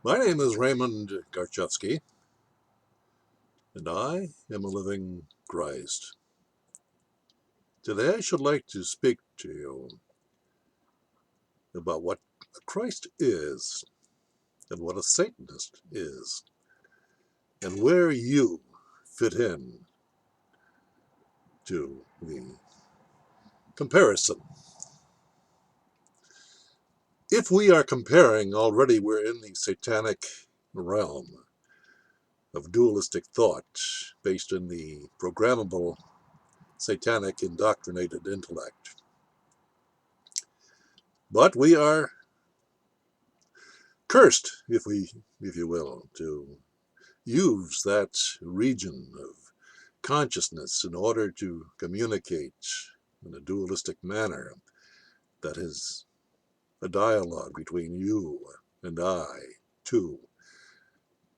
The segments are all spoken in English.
My name is Raymond Garchevsky, and I am a living Christ. Today I should like to speak to you about what a Christ is, and what a Satanist is, and where you fit in to the comparison. If we are comparing, already we're in the satanic realm of dualistic thought based in the programmable satanic indoctrinated intellect. But we are cursed, if you will, to use that region of consciousness in order to communicate in a dualistic manner that is a dialogue between you and I, too.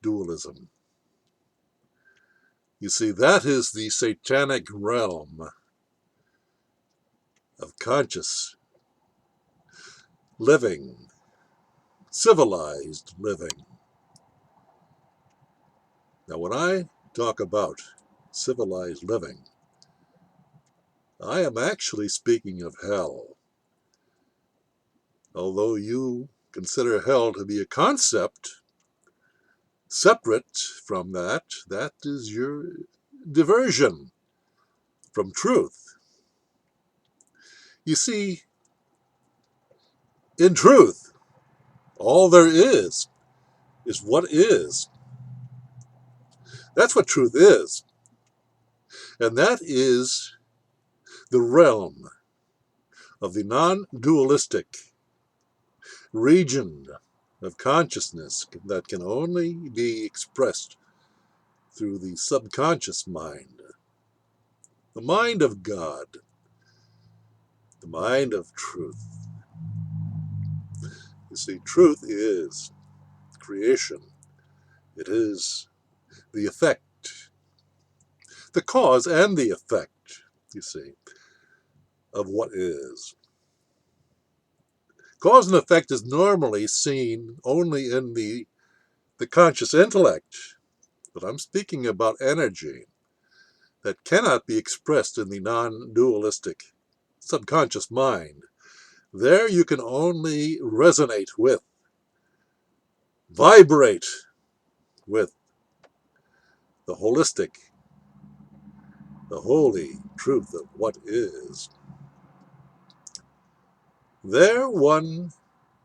Dualism. You see, that is the satanic realm of conscious living, civilized living. Now, when I talk about civilized living, I am actually speaking of hell. Although you consider hell to be a concept separate from that, that is your diversion from truth. You see, in truth, all there is what is. That's what truth is. And that is the realm of the non-dualistic region of consciousness that can only be expressed through the subconscious mind, the mind of God, the mind of truth. You see, truth is creation. It is the effect, the cause and the effect, you see, of what is. Cause and effect is normally seen only in the conscious intellect, but I'm speaking about energy that cannot be expressed in the non-dualistic subconscious mind. There you can only resonate with, vibrate with the holistic, the holy truth of what is. There one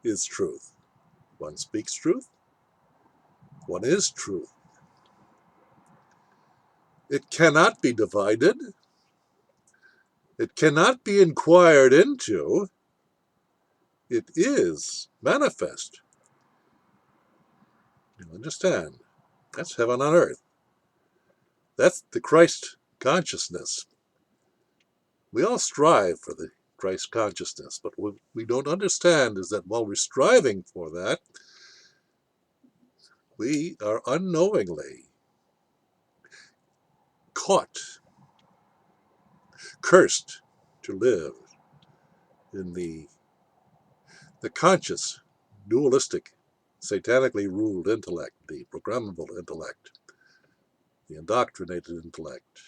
is truth. One speaks truth. One is truth. It cannot be divided. It cannot be inquired into. It is manifest. You understand? That's heaven on earth. That's the Christ consciousness. We all strive for the Christ consciousness, but what we don't understand is that while we're striving for that, we are unknowingly caught, cursed to live in the conscious, dualistic, satanically ruled intellect, the programmable intellect, the indoctrinated intellect,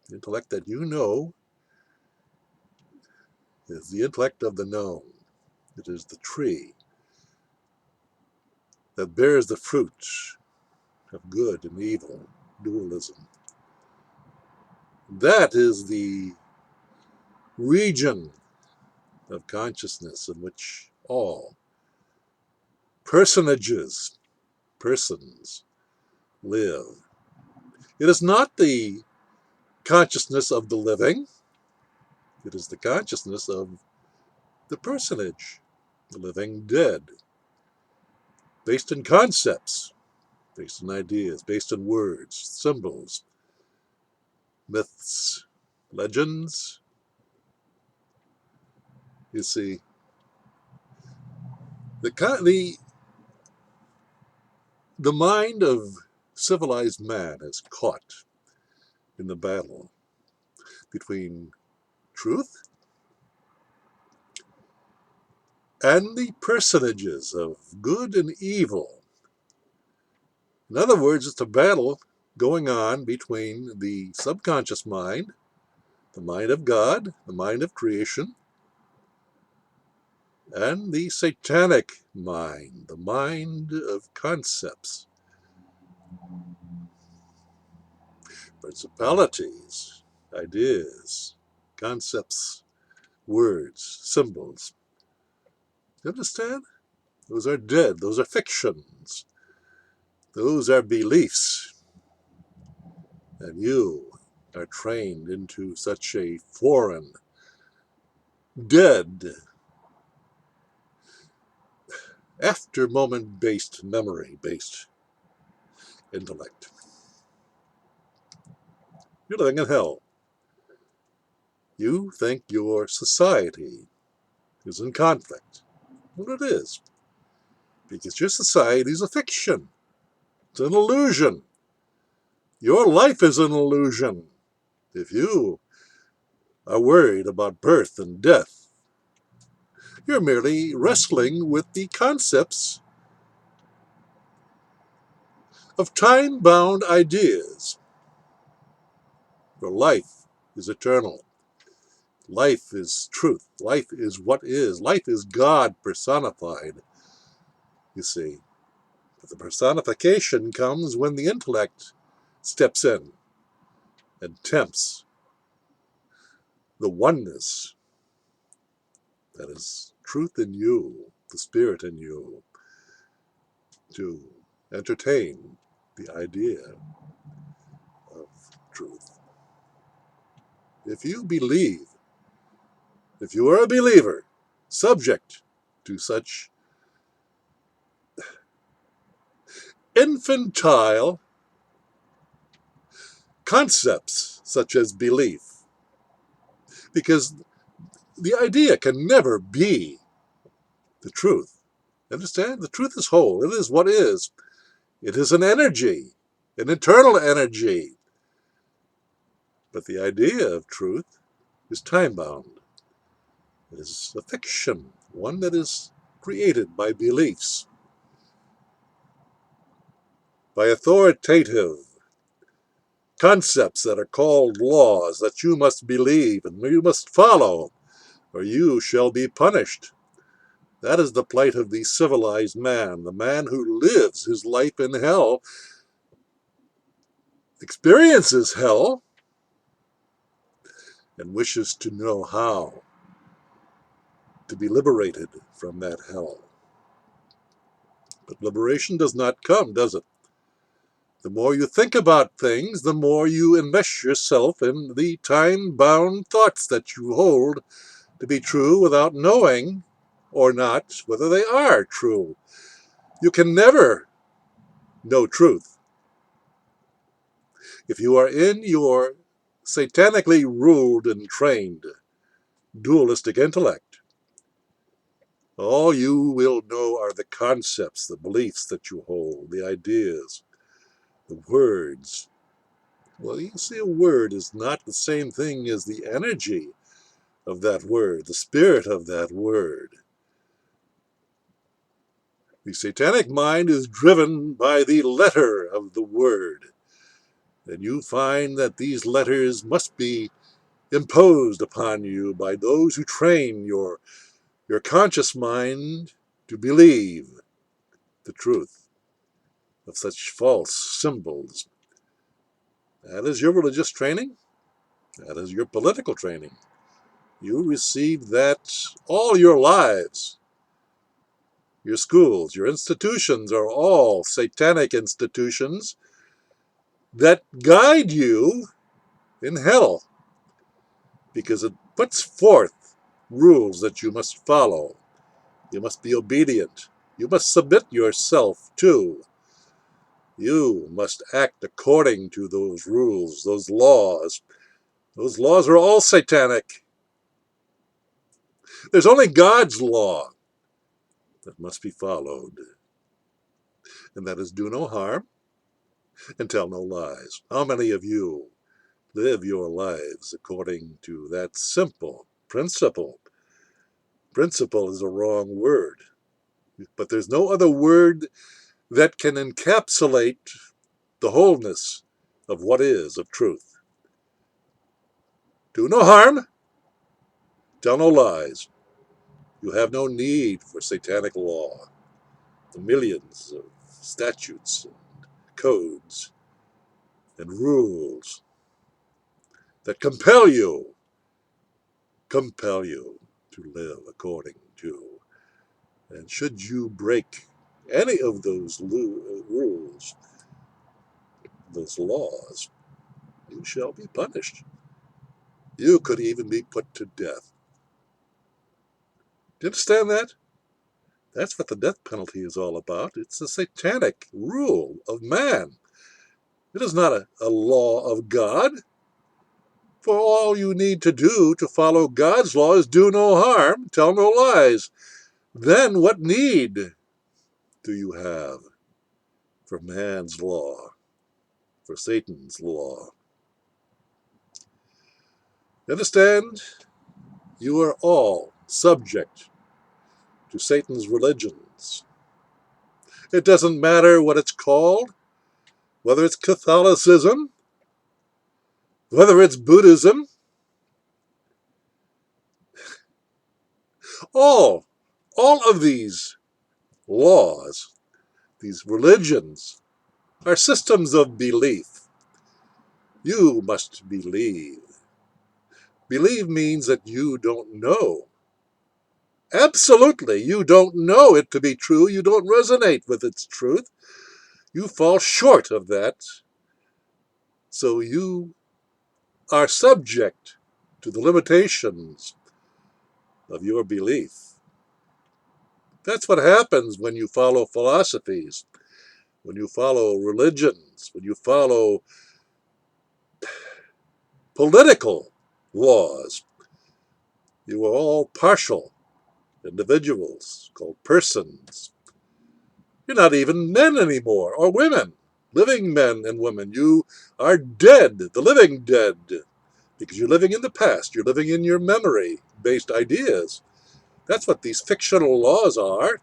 the intellect that you know is the intellect of the known. It is the tree that bears the fruits of good and evil, dualism. That is the region of consciousness in which all personages, persons, live. It is not the consciousness of the living. It is the consciousness of the personage, the living dead, based in concepts, based in ideas, based in words, symbols, myths, legends. You see, the mind of civilized man is caught in the battle between truth and the personages of good and evil In other words, it's a battle going on between the subconscious mind, the mind of God, the mind of creation, and the satanic mind, the mind of concepts, principalities, ideas, concepts, words, symbols. You understand? Those are dead. Those are fictions. Those are beliefs. And you are trained into such a foreign, dead, after moment based, memory based intellect. You're living in hell. You think your society is in conflict. Well, it is. Because your society is a fiction. It's an illusion. Your life is an illusion. If you are worried about birth and death, you're merely wrestling with the concepts of time-bound ideas. Your life is eternal. Life is truth. Life is what is. Life is God personified, you see. But the personification comes when the intellect steps in and tempts the oneness that is truth in you, the spirit in you, to entertain the idea of truth. If you believe, if you are a believer, subject to such infantile concepts such as belief, because the idea can never be the truth. Understand? The truth is whole. It is what is. It is an energy, an eternal energy. But the idea of truth is time-bound. It is a fiction, one that is created by beliefs, by authoritative concepts that are called laws that you must believe and you must follow, or you shall be punished. That is the plight of the civilized man, the man who lives his life in hell, experiences hell, and wishes to know how to be liberated from that hell. But liberation does not come, does it? The more you think about things, the more you enmesh yourself in the time-bound thoughts that you hold to be true without knowing or not whether they are true. You can never know truth. If you are in your satanically ruled and trained dualistic intellect, all you will know are the concepts, the beliefs that you hold, the ideas, the words. Well, you see, a word is not the same thing as the energy of that word, the spirit of that word. The satanic mind is driven by the letter of the word. And you find that these letters must be imposed upon you by those who train your conscious mind to believe the truth of such false symbols. That is your religious training. That is your political training. You received that all your lives. Your schools, your institutions are all satanic institutions that guide you in hell because it puts forth rules that you must follow. You must be obedient. You must submit yourself to. You must act according to those rules, those laws. Those laws are all satanic. There's only God's law that must be followed, and that is do no harm and tell no lies. How many of you live your lives according to that simple principle? Principle is a wrong word, but there's no other word that can encapsulate the wholeness of what is, of truth. Do no harm, tell no lies. You have no need for satanic law, the millions of statutes and codes and rules that compel you to live according to. And should you break any of those rules, those laws, you shall be punished. You could even be put to death. Do you understand that? That's what the death penalty is all about. It's a satanic rule of man. It is not a law of God. For all you need to do to follow God's law is do no harm, tell no lies. Then what need do you have for man's law, for Satan's law? Understand? You are all subject to Satan's religions. It doesn't matter what it's called, whether it's Catholicism, whether it's Buddhism. All of these laws, these religions, are systems of belief. You must believe. Believe means that you don't know. Absolutely, you don't know it to be true. You don't resonate with its truth. You fall short of that. So you are subject to the limitations of your belief. That's what happens when you follow philosophies, when you follow religions, when you follow political laws. You are all partial individuals called persons. You're not even men anymore, or women, living men and women. You are dead, the living dead, because you're living in the past. You're living in your memory-based ideas. That's what these fictional laws are.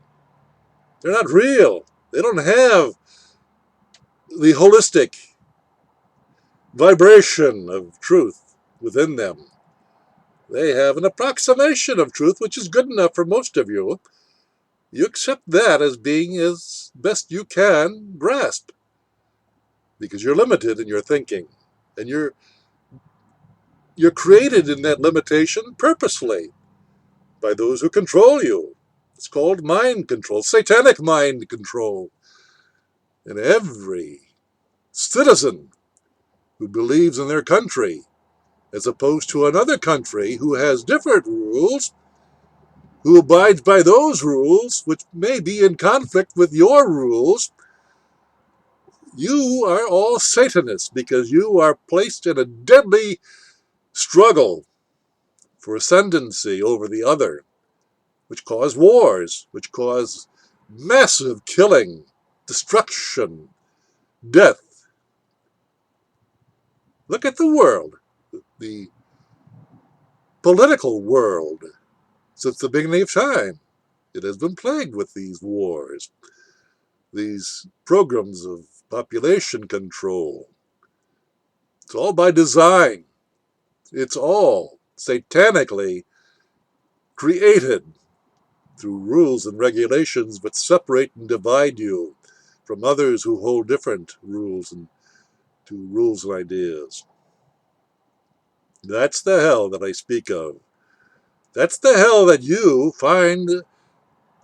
They're not real. They don't have the holistic vibration of truth within them. They have an approximation of truth, which is good enough for most of you. You accept that as being as best you can grasp, because you're limited in your thinking, and you're created in that limitation purposefully by those who control you. It's called mind control, satanic mind control. And every citizen who believes in their country, as opposed to another country who has different rules, who abides by those rules, which may be in conflict with your rules, you are all Satanists, because you are placed in a deadly struggle for ascendancy over the other, which cause wars, which cause massive killing, destruction, death. Look at the world, the political world. Since the beginning of time, it has been plagued with these wars, these programs of population control. It's all by design. It's all satanically created through rules and regulations that separate and divide you from others who hold different rules and ideas. That's the hell that I speak of. That's the hell that you find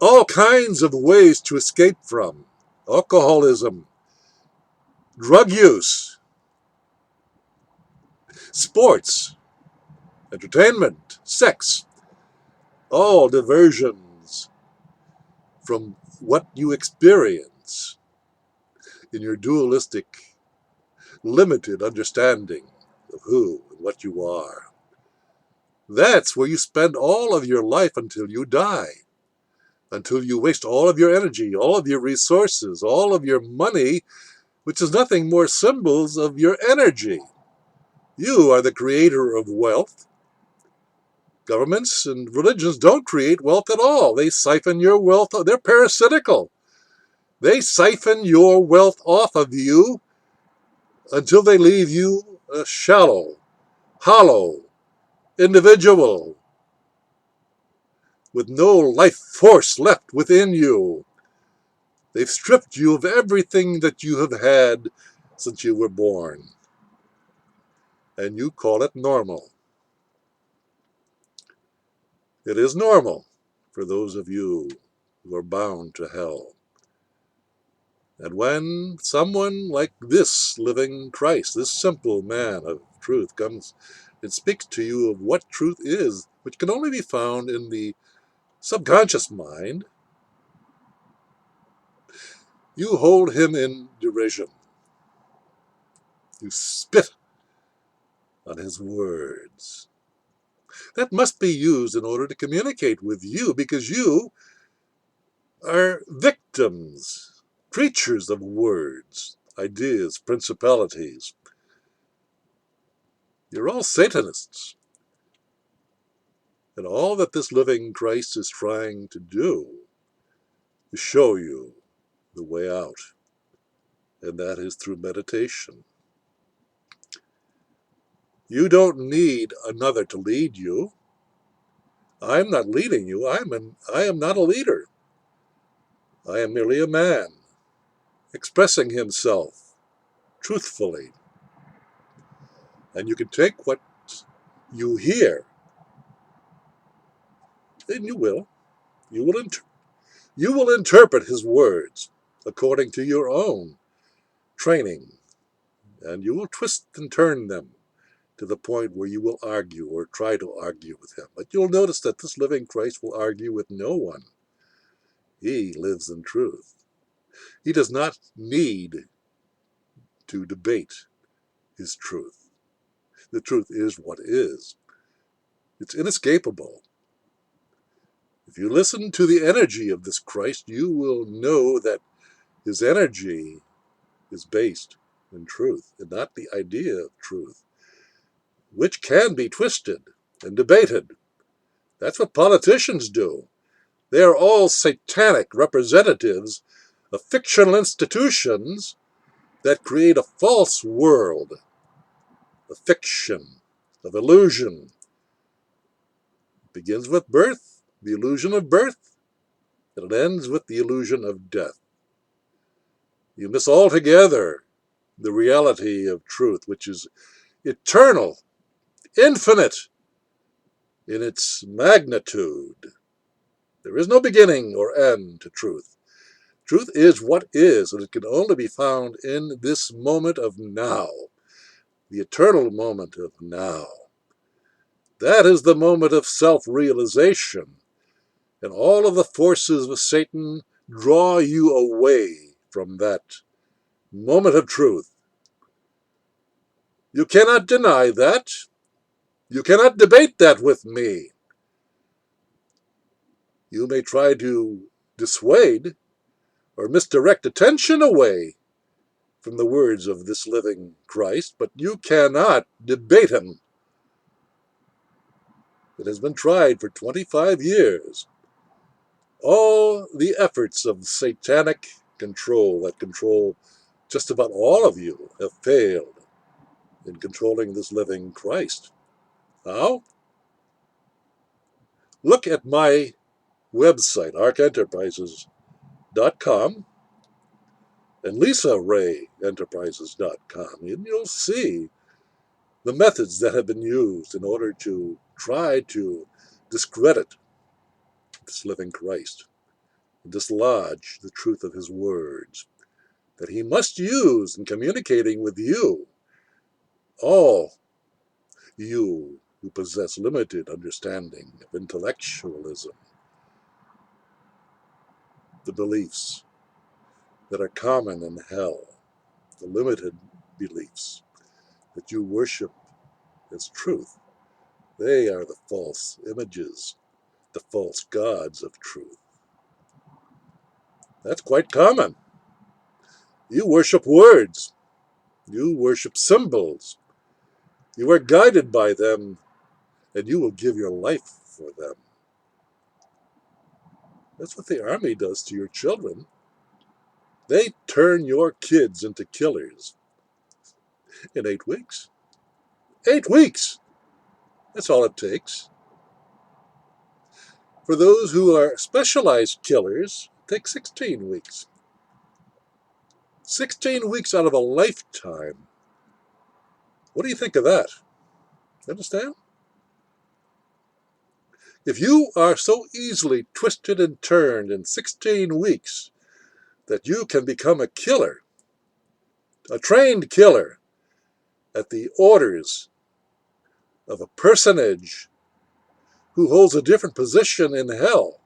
all kinds of ways to escape from. Alcoholism, drug use, sports, entertainment, sex, all diversions from what you experience in your dualistic, limited understanding of who and what you are. That's where you spend all of your life until you die, until you waste all of your energy, all of your resources, all of your money, which is nothing more symbols of your energy. You are the creator of wealth. Governments and religions don't create wealth at all. They siphon your wealth. They're parasitical. They siphon your wealth off of you until they leave you a shallow, hollow individual with no life force left within you. They've stripped you of everything that you have had since you were born, and you call it normal. It is normal for those of you who are bound to hell. And when someone like this living Christ, this simple man of truth, comes and speaks to you of what truth is, which can only be found in the subconscious mind, you hold him in derision. You spit on his words. That must be used in order to communicate with you, because you are victims, creatures of words, ideas, principalities. You're all Satanists. And all that this living Christ is trying to do is show you the way out. And that is through meditation. You don't need another to lead you. I'm not leading you. I am not a leader. I am merely a man expressing himself truthfully. And you can take what you hear, and you will. You will, you will interpret his words according to your own training, and you will twist and turn them to the point where you will argue or try to argue with him. But you'll notice that this living Christ will argue with no one. He lives in truth. He does not need to debate his truth. The truth is what is. It's inescapable. If you listen to the energy of this Christ, you will know that his energy is based in truth and not the idea of truth, which can be twisted and debated. That's what politicians do. They are all satanic representatives of fictional institutions that create a false world, a fiction, of illusion. It begins with birth, the illusion of birth, and it ends with the illusion of death. You miss altogether the reality of truth, which is eternal, infinite in its magnitude. There is no beginning or end to truth. Truth is what is, and it can only be found in this moment of now, the eternal moment of now. That is the moment of self-realization, and all of the forces of Satan draw you away from that moment of truth. You cannot deny that. You cannot debate that with me. You may try to dissuade or misdirect attention away from the words of this living Christ, but you cannot debate him. It has been tried for 25 years. All the efforts of satanic control that control just about all of you have failed in controlling this living Christ. How? Look at my website, arkenterprises.com, and lisarayenterprises.com, and you'll see the methods that have been used in order to try to discredit this living Christ, and dislodge the truth of his words that he must use in communicating with you, all you who possess limited understanding of intellectualism, the beliefs that are common in hell, the limited beliefs that you worship as truth. They are the false images, the false gods of truth. That's quite common. You worship words. You worship symbols. You are guided by them, and you will give your life for them. That's what the army does to your children. They turn your kids into killers. in 8 weeks. 8 weeks! That's all it takes. For those who are specialized killers, it takes 16 weeks. 16 weeks out of a lifetime. What do you think of that? Understand? If you are so easily twisted and turned in 16 weeks that you can become a killer, a trained killer, at the orders of a personage who holds a different position in hell,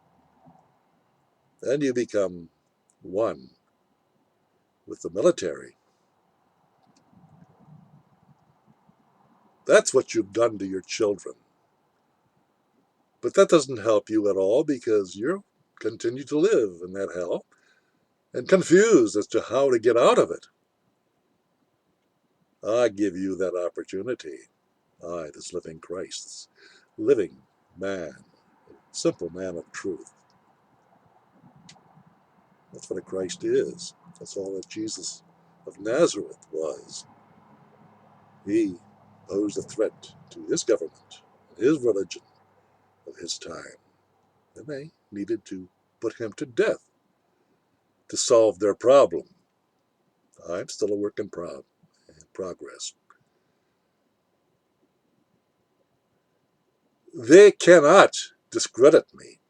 then you become one with the military. That's what you've done to your children. But that doesn't help you at all because you continue to live in that hell and confused as to how to get out of it. I give you that opportunity. I, this living Christ, this living man, simple man of truth. That's what a Christ is. That's all that Jesus of Nazareth was. He posed a threat to his government, his religion of his time. And they needed to put him to death to solve their problem. I'm still a work in progress. They cannot discredit me.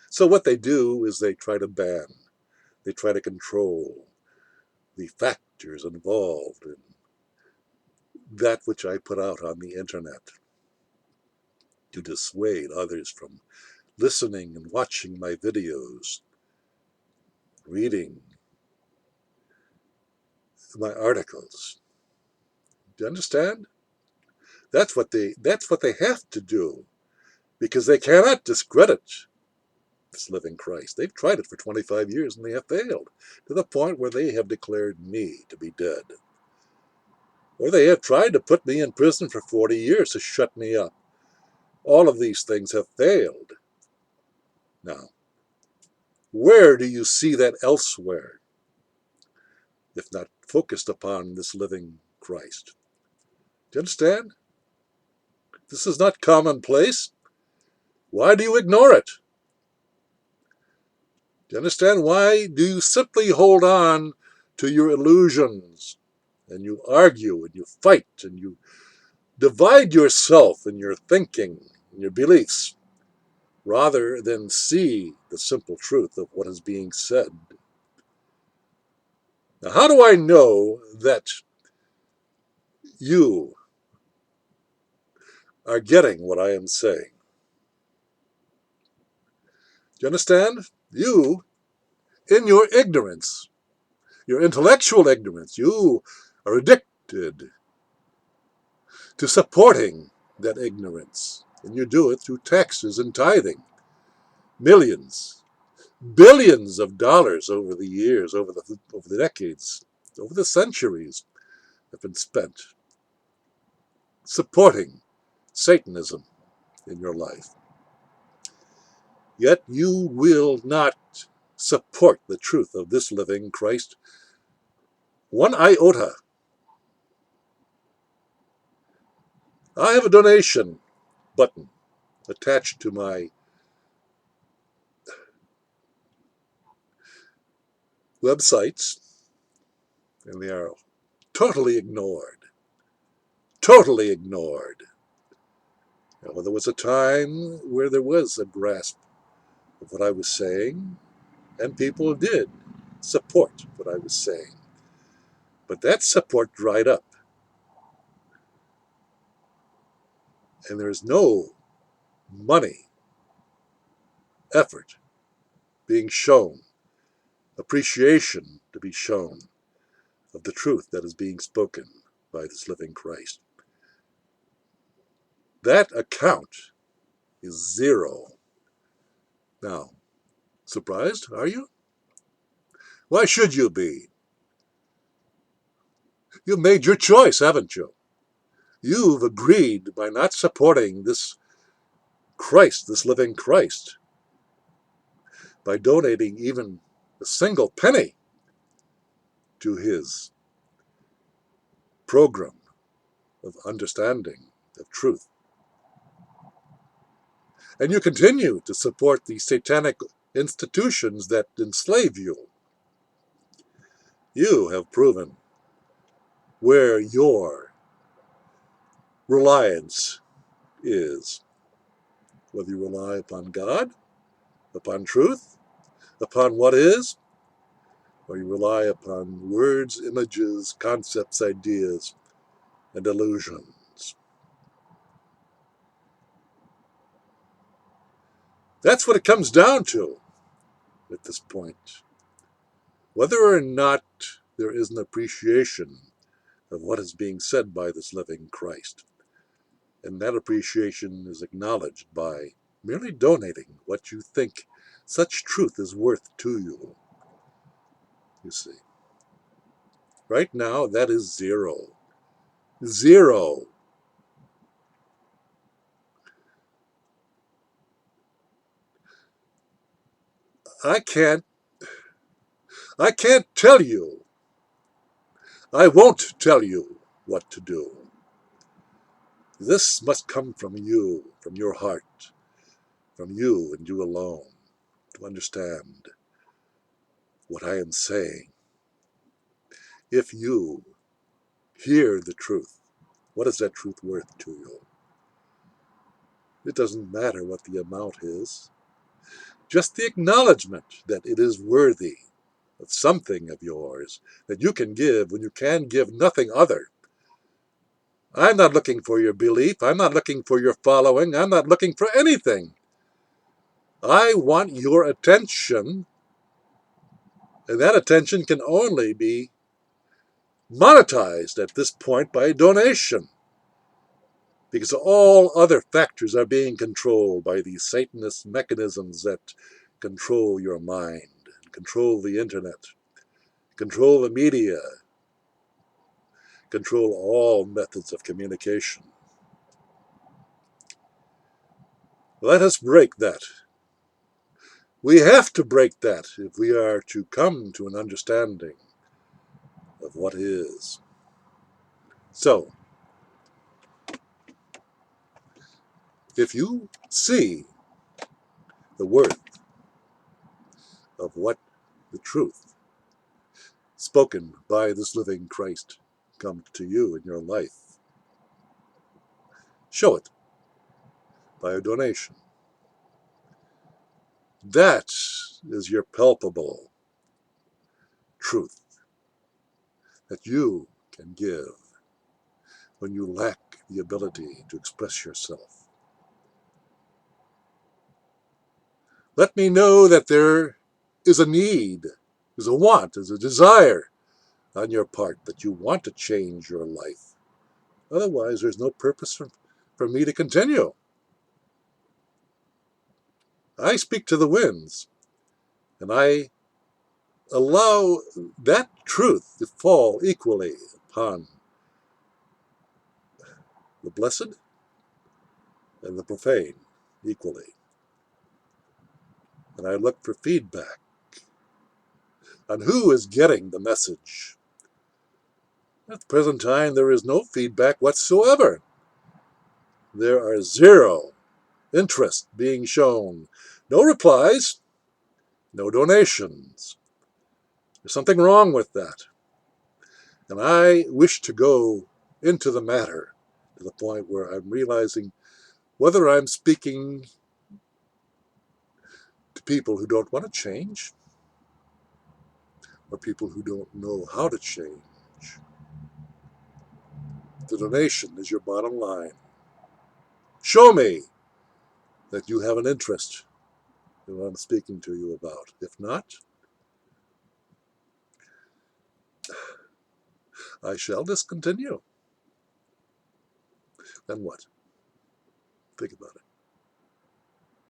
So what they do is they try to ban, they try to control the factors involved in that which I put out on the internet to dissuade others from listening and watching my videos, reading my articles. Do you understand? That's what they have to do, because they cannot discredit this living Christ. They've tried it for 25 years and they have failed, to the point where they have declared me to be dead. Or they have tried to put me in prison for 40 years to shut me up. All of these things have failed. Now, where do you see that elsewhere, if not focused upon this living Christ? Do you understand? This is not commonplace. Why do you ignore it? Do you understand? Why do you simply hold on to your illusions and you argue and you fight and you divide yourself in your thinking and your beliefs rather than see the simple truth of what is being said? Now, how do I know that you are getting what I am saying? Do you understand? You, in your ignorance, your intellectual ignorance, you are addicted to supporting that ignorance. And you do it through taxes and tithing. Millions, billions of dollars over the years, over the decades, over the centuries have been spent supporting Satanism in your life. Yet you will not support the truth of this living Christ one iota. I have a donation button attached to my websites, and they are totally ignored. Totally ignored. Now, there was a time where there was a grasp of what I was saying, and people did support what I was saying. But that support dried up. And there's no money, effort being shown, appreciation to be shown of the truth that is being spoken by this living Christ. That account is zero. Now, surprised, are you? Why should you be? You've made your choice, haven't you? You've agreed by not supporting this Christ, this living Christ, by donating even a single penny to his program of understanding, of truth. And you continue to support the satanic institutions that enslave you. You have proven where your reliance is, whether you rely upon God, upon truth, upon what is, or you rely upon words, images, concepts, ideas, and illusions. That's what it comes down to at this point. Whether or not there is an appreciation of what is being said by this living Christ, and that appreciation is acknowledged by merely donating what you think such truth is worth to you. You see, right now that is zero. Zero. I can't tell you. I won't tell you what to do. This must come from you, from your heart, from you and you alone, to understand what I am saying. If you hear the truth, what is that truth worth to you? It doesn't matter what the amount is. Just the acknowledgement that it is worthy of something of yours that you can give when you can give nothing other. I'm not looking for your belief. I'm not looking for your following. I'm not looking for anything. I want your attention, and that attention can only be monetized at this point by donation, because all other factors are being controlled by these Satanist mechanisms that control your mind, control the internet, control the media, control all methods of communication. Let us break that. We have to break that if we are to come to an understanding of what is. So, if you see the worth of what the truth spoken by this living Christ come to you in your life, show it by a donation. That is your palpable truth that you can give when you lack the ability to express yourself. Let me know that there is a need, is a want, is a desire on your part that you want to change your life. Otherwise, there's no purpose for me to continue. I speak to the winds, and I allow that truth to fall equally upon the blessed and the profane equally. And I look for feedback on who is getting the message. At the present time, there is no feedback whatsoever. There are zero interest being shown, no replies, no donations. There's something wrong with that. And I wish to go into the matter to the point where I'm realizing whether I'm speaking to people who don't want to change or people who don't know how to change. The donation is your bottom line. Show me that you have an interest in what I'm speaking to you about. If not, I shall discontinue. Then what? Think about it.